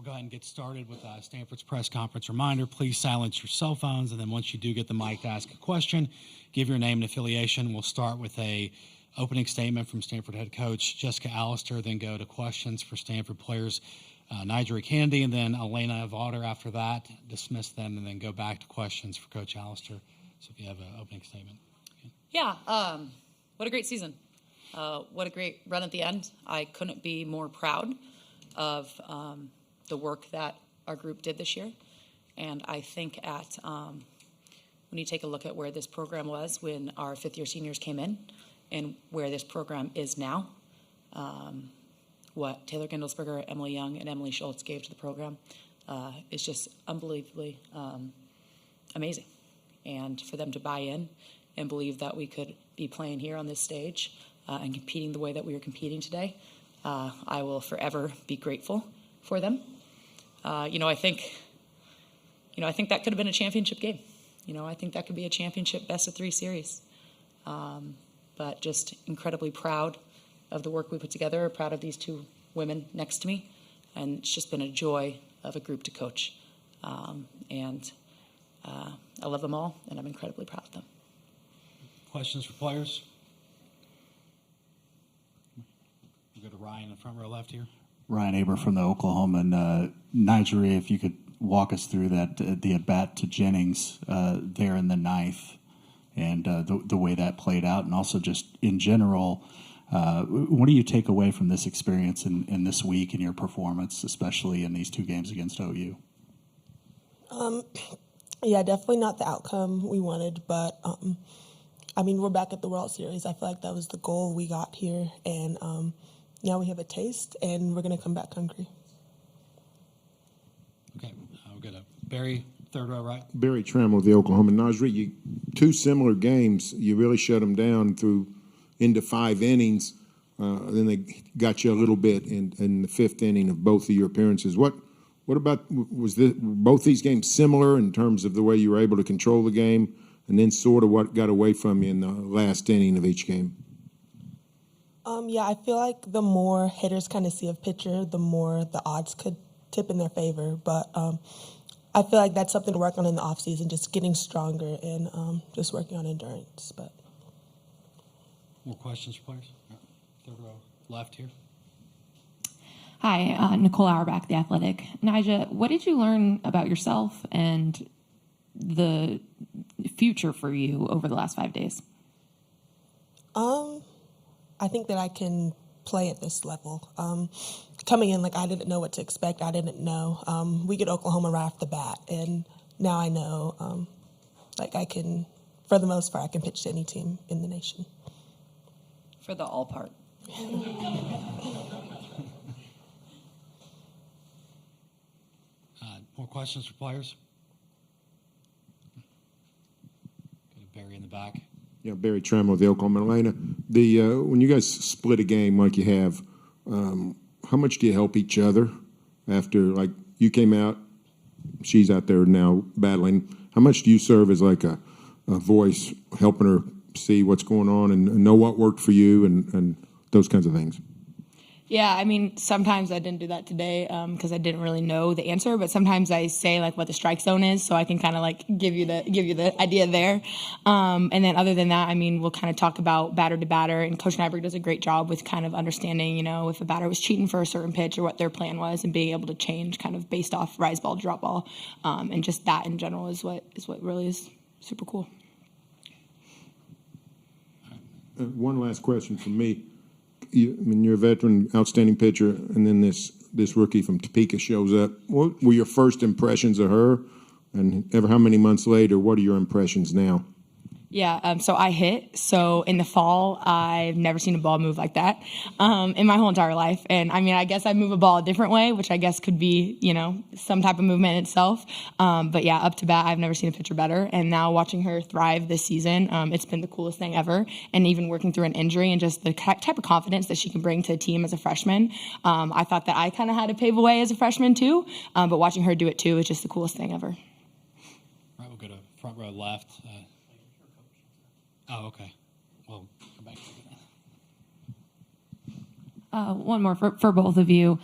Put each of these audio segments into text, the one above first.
We'll go ahead and get started with Stanford's press conference reminder. Please silence your cell phones, and then once you do get the mic to ask a question, give your name and affiliation. We'll start with a opening statement from Stanford head coach Jessica Allister, then go to questions for Stanford players Nigel Kennedy, and then Elena Vaughter after that, dismiss them, and then go back to questions for Coach Allister. So if you have an opening statement. Okay. Yeah, what a great season. What a great run at the end. I couldn't be more proud of the work that our group did this year. And I think when you take a look at where this program was when our fifth-year seniors came in and where this program is now, what Taylor Gendelsberger, Emily Young, and Emily Schultz gave to the program is just unbelievably amazing. And for them to buy in and believe that we could be playing here on this stage and competing the way that we were competing today, I will forever be grateful for them. I think that could have been a championship game. I think that could be a championship best-of-3 series. But just incredibly proud of the work we put together, proud of these two women next to me, and it's just been a joy of a group to coach. And I love them all, and I'm incredibly proud of them. Questions for players? We'll go to Ryan in the front row left here. Ryan Aber from the Oklahoma. And Nigel, if you could walk us through that, the at-bat to Jennings there in the ninth, and the way that played out, and also just in general, what do you take away from this experience in this week and your performance, especially in these two games against OU? Yeah, definitely not the outcome we wanted, but we're back at the World Series. I feel like that was the goal we got here, and now we have a taste, and we're going to come back hungry. Okay, we'll go to Barry, third row right. Barry Trammell of the Oklahoma. Najri, two similar games, you really shut them down into 5 innings. Then they got you a little bit in the 5th inning of both of your appearances. What about, both these games similar in terms of the way you were able to control the game, and then sort of what got away from you in the last inning of each game? Yeah, I feel like the more hitters kind of see a pitcher, the more the odds could tip in their favor. But I feel like that's something to work on in the offseason, just getting stronger and just working on endurance. But more questions for players? Third row left here. Hi, Nicole Auerbach, The Athletic. Nyjah, what did you learn about yourself and the future for you over the last 5 days? I think that I can play at this level. Coming in, I didn't know what to expect. I didn't know. We get Oklahoma right off the bat, and now I know, I can, for the most part, I can pitch to any team in the nation. For the all part. More questions for players? Go to Barry in the back. Yeah, Barry Trammell of the Oklahoma. Elena, when you guys split a game like you have, how much do you help each other after, you came out, she's out there now battling. How much do you serve as a voice, helping her see what's going on and know what worked for you and those kinds of things? Yeah, sometimes I didn't do that today because I didn't really know the answer. But sometimes I say what the strike zone is, so I can kind of give you the idea there. And then other than that, we'll kind of talk about batter to batter. And Coach Nyberg does a great job with kind of understanding, if a batter was cheating for a certain pitch or what their plan was, and being able to change kind of based off rise ball, drop ball, and just that in general is what really is super cool. One last question from me. You're a veteran, outstanding pitcher, and then this rookie from Topeka shows up. What were your first impressions of her? And how many months later, what are your impressions now? Yeah, so I hit. So in the fall, I've never seen a ball move like that in my whole entire life. And I guess I move a ball a different way, which I guess could be, some type of movement in itself. But yeah, up to bat, I've never seen a pitcher better. And now watching her thrive this season, it's been the coolest thing ever. And even working through an injury and just the type of confidence that she can bring to a team as a freshman. I thought that I kind of had to pave a way as a freshman too. But watching her do it too is just the coolest thing ever. All right, we'll go to front row left. Oh, okay. Well, come back. One more for both of you.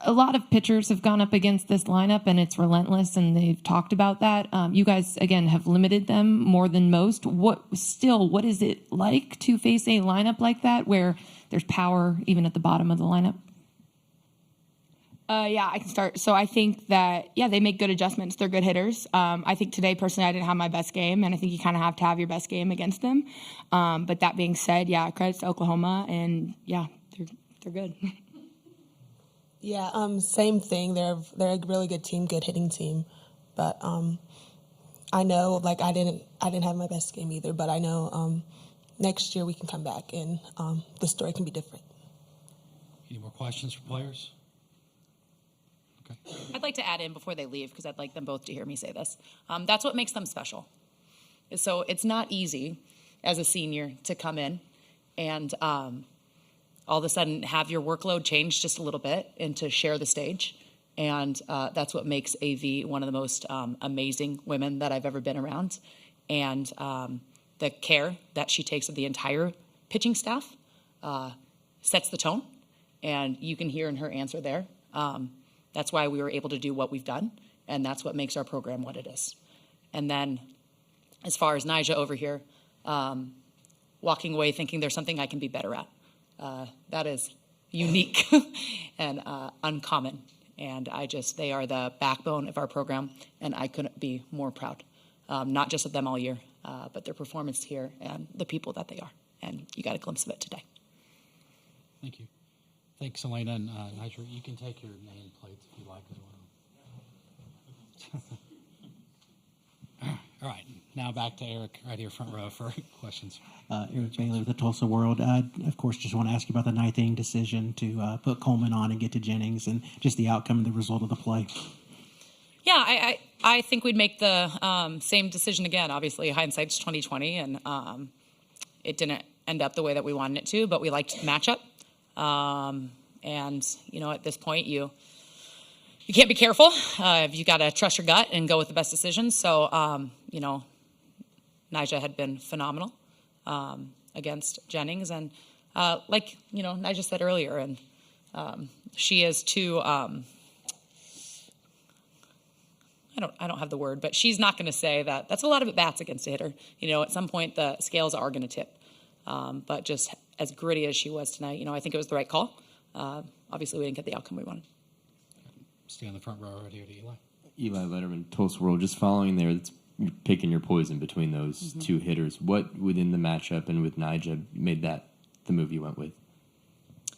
a lot of pitchers have gone up against this lineup, and it's relentless, and they've talked about that. You guys, again, have limited them more than most. What is it like to face a lineup like that where there's power even at the bottom of the lineup? Yeah, I can start. So I think that, they make good adjustments. They're good hitters. I think today, personally, I didn't have my best game, and I think you kind of have to have your best game against them. But that being said, credits to Oklahoma, and they're good. Yeah, same thing. They're a really good team, good hitting team. But I know, I didn't have my best game either. But I know next year we can come back and the story can be different. Any more questions for players? Okay. I'd like to add in before they leave, because I'd like them both to hear me say this. That's what makes them special. So it's not easy as a senior to come in and all of a sudden have your workload change just a little bit and to share the stage. And that's what makes AV one of the most amazing women that I've ever been around. And the care that she takes of the entire pitching staff sets the tone. And you can hear in her answer there. That's why we were able to do what we've done, and that's what makes our program what it is. And then as far as Nyjah over here, walking away thinking there's something I can be better at. That is unique and uncommon. And they are the backbone of our program, and I couldn't be more proud, not just of them all year, but their performance here and the people that they are. And you got a glimpse of it today. Thank you. Thanks, Elena. And Nyjah, you can take your name plates if you like as well. All right. Now back to Eric right here, front row, for questions. Eric Bailey with the Tulsa World. Of course, just want to ask you about the ninth inning decision to put Coleman on and get to Jennings, and just the outcome and the result of the play. Yeah, I think we'd make the same decision again. Obviously, hindsight's 20/20, and it didn't end up the way that we wanted it to, but we liked the matchup. And at this point, you can't be careful. You got to trust your gut and go with the best decision. So, Nyjah had been phenomenal against Jennings, and Nyjah said earlier, and she is too. I don't have the word, but she's not going to say that. That's a lot of at bats against a hitter. At some point the scales are going to tip. But just as gritty as she was tonight, I think it was the right call. Obviously, we didn't get the outcome we wanted. Stay on the front row right here to Eli. Eli Letterman, Tulsa World. Just following there, you're picking your poison between those two hitters. What within the matchup and with Nyjah made that the move you went with?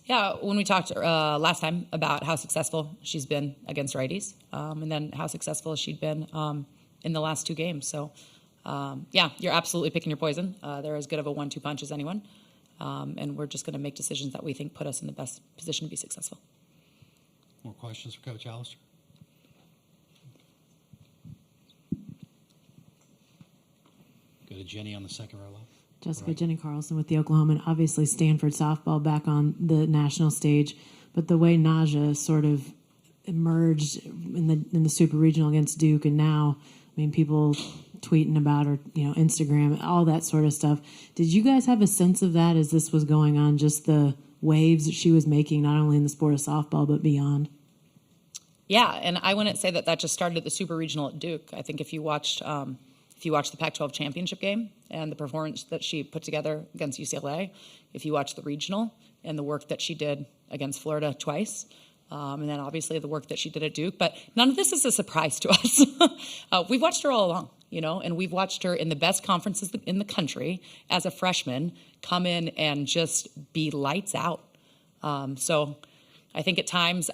Yeah, when we talked last time about how successful she's been against righties, and then how successful she'd been in the last two games. So, you're absolutely picking your poison. They're as good of a 1-2 punch as anyone. And we're just going to make decisions that we think put us in the best position to be successful. More questions for Coach Allister? Go to Jenny on the second row left. Jessica Jenny Carlson with the Oklahoman. Obviously, Stanford softball back on the national stage, but the way Nyjah sort of emerged in the super regional against Duke, and now, people tweeting about her, Instagram, all that sort of stuff. Did you guys have a sense of that as this was going on? Just the waves that she was making, not only in the sport of softball but beyond. Yeah, and I wouldn't say that just started at the super regional at Duke. I think if you watched the Pac-12 championship game and the performance that she put together against UCLA, if you watch the regional and the work that she did against Florida twice, and then obviously the work that she did at Duke, but none of this is a surprise to us. We've watched her all along, and we've watched her in the best conferences in the country as a freshman come in and just be lights out. So I think at times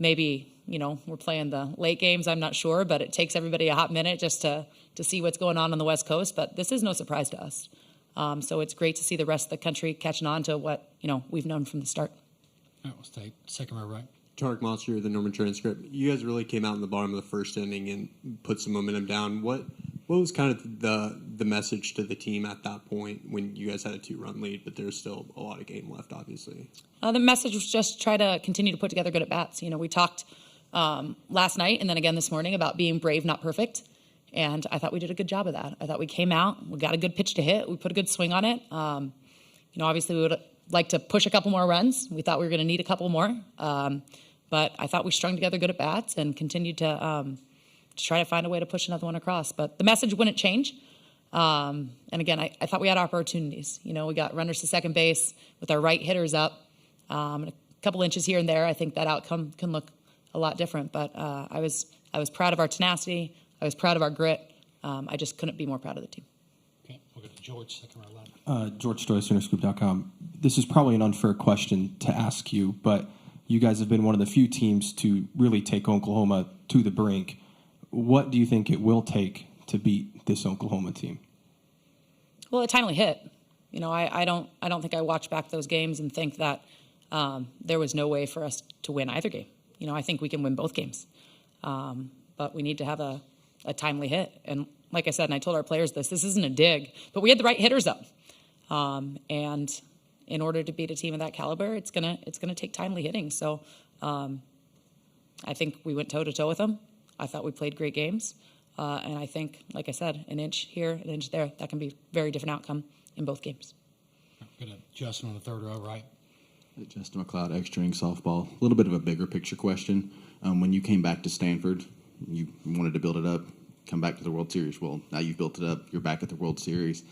maybe, we're playing the late games, I'm not sure, but it takes everybody a hot minute just to see what's going on the West Coast. But this is no surprise to us. So it's great to see the rest of the country catching on to what, we've known from the start. All right, we'll stay second row right. Tarek Monster, the Norman Transcript. You guys really came out in the bottom of the first inning and put some momentum down. What was kind of the message to the team at that point when you guys had a 2-run lead, but there's still a lot of game left, obviously? The message was just try to continue to put together good at-bats. We talked last night and then again this morning about being brave, not perfect. And I thought we did a good job of that. I thought we came out, we got a good pitch to hit, we put a good swing on it. Obviously we would like to push a couple more runs. We thought we were going to need a couple more. But I thought we strung together good at bats and continued to try to find a way to push another one across. But the message wouldn't change. And again, I thought we had opportunities. You know, we got runners to second base with our right hitters up. A couple inches here and there, I think that outcome can look a lot different. But I was proud of our tenacity. I was proud of our grit. I just couldn't be more proud of the team. Okay, we'll go to George, second row left. George Stoy, CenterScoop.com. This is probably an unfair question to ask you, but you guys have been one of the few teams to really take Oklahoma to the brink. What do you think it will take to beat this Oklahoma team? Well, a timely hit. You know, I don't think I watched back those games and think that there was no way for us to win either game. You know, I think we can win both games. But we need to have a timely hit. And like I said, and I told our players this isn't a dig, but we had the right hitters up. And in order to beat a team of that caliber, it's gonna take timely hitting. So I think we went toe-to-toe with them. I thought we played great games. And I think, like I said, an inch here, an inch there, that can be a very different outcome in both games. Go to Justin on the third row, right? Justin McLeod, extra inning softball. A little bit of a bigger picture question. When you came back to Stanford, you wanted to build it up, come back to the World Series. Well, now you've built it up. You're back at the World Series.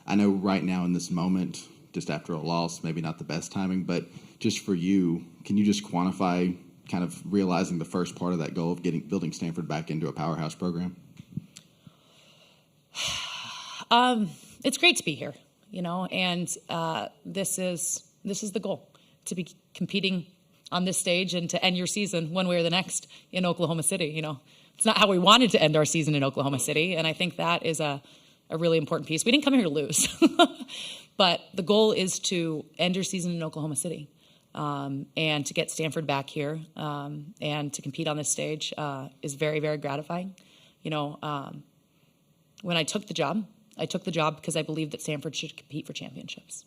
I know right now in this moment, just after a loss, maybe not the best timing, but just for you, can you just quantify kind of realizing the first part of that goal of building Stanford back into a powerhouse program? It's great to be here, you know, and this is the goal, to be competing on this stage and to end your season one way or the next in Oklahoma City. You know, it's not how we wanted to end our season in Oklahoma City, and I think that is a really important piece. We didn't come here to lose, but the goal is to end your season in Oklahoma City and to get Stanford back here and to compete on this stage is very, very gratifying. You know, when I took the job because I believed that Stanford should compete for championships.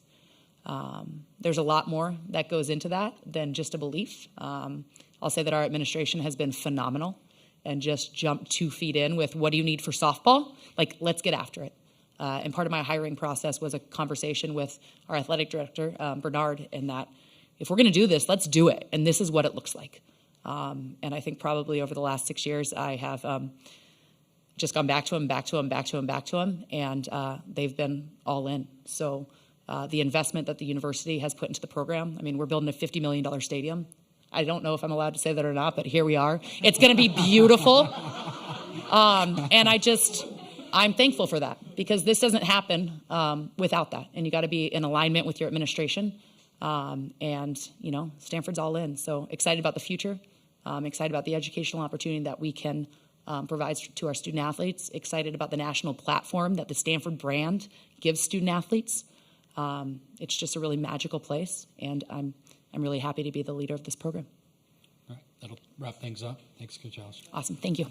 There's a lot more that goes into that than just a belief. I'll say that our administration has been phenomenal and just jumped 2 feet in with what do you need for softball? Like, let's get after it. And part of my hiring process was a conversation with our athletic director, Bernard, in that if we're going to do this, let's do it. And this is what it looks like. And I think probably over the last 6 years, I have just gone back to him, and they've been all in. So the investment that the university has put into the program, I mean, we're building a $50 million stadium. I don't know if I'm allowed to say that or not, but here we are. It's going to be beautiful. And I'm thankful for that, because this doesn't happen without that. And you got to be in alignment with your administration. And, you know, Stanford's all in. So excited about the future. Excited about the educational opportunity that we can provide to our student athletes. Excited about the national platform that the Stanford brand gives student athletes. It's just a really magical place, and I'm really happy to be the leader of this program. All right, that'll wrap things up. Thanks, Coach Alice. Awesome. Thank you.